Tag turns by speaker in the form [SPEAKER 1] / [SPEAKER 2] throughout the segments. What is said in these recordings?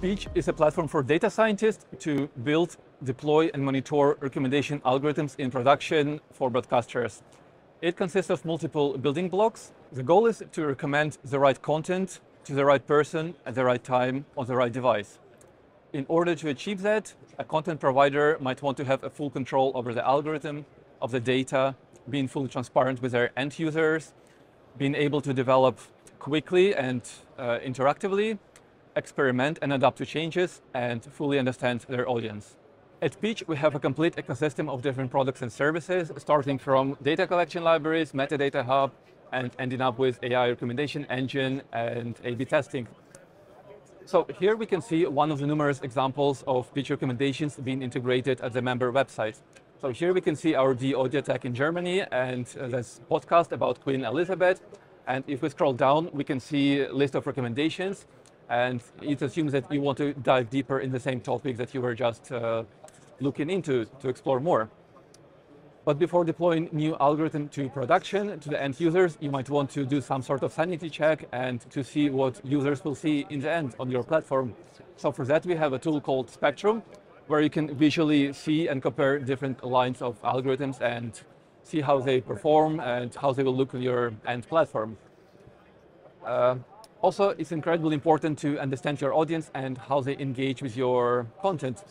[SPEAKER 1] Peach is a platform for data scientists to build, deploy, and monitor recommendation algorithms in production for broadcasters. It consists of multiple building blocks. The goal is to recommend the right content to the right person at the right time on the right device. In order to achieve that, a content provider might want to have a full control over the algorithm, of the data, being fully transparent with their end users, being able to develop quickly and interactively, experiment and adapt to changes, and fully understand their audience. At Peach, we have a complete ecosystem of different products and services, starting from data collection libraries, metadata hub, and ending up with AI recommendation engine and A/B testing. So here we can see one of the numerous examples of Peach recommendations being integrated at the member website. So here we can see our audiothek in Germany, and this podcast about Queen Elizabeth. And if we scroll down, we can see a list of recommendations. And it assumes that you want to dive deeper in the same topic that you were just looking into to explore more. But before deploying new algorithm to production, to the end users, you might want to do some sort of sanity check and to see what users will see in the end on your platform. So for that, we have a tool called Spectrum, where you can visually see and compare different lines of algorithms and see how they perform and how they will look on your end platform. Also, it's incredibly important to understand your audience and how they engage with your content.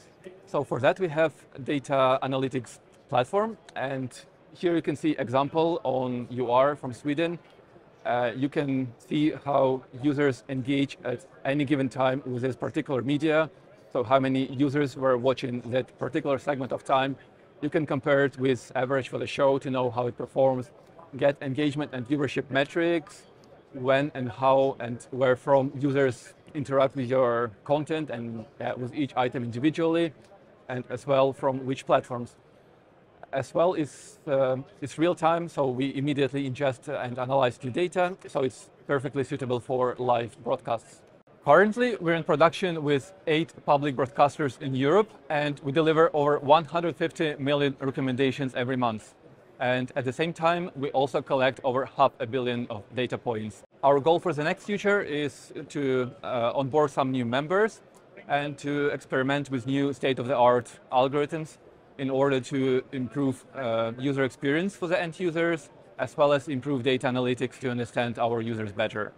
[SPEAKER 1] So for that, we have data analytics platform, and here you can see example on UR from Sweden. You can see how users engage at any given time with this particular media. So how many users were watching that particular segment of time. You can compare it with average for the show to know how it performs, get engagement and viewership metrics, when and how and where from users interact with your content and with each item individually, and as well from which platforms. As well, it's real time, so we immediately ingest and analyze the data, so it's perfectly suitable for live broadcasts. Currently, we're in production with 8 public broadcasters in Europe, and we deliver over 150 million recommendations every month. And at the same time, we also collect over 500 million of data points. Our goal for the next future is to onboard some new members and to experiment with new state-of-the-art algorithms in order to improve user experience for the end users, as well as improve data analytics to understand our users better.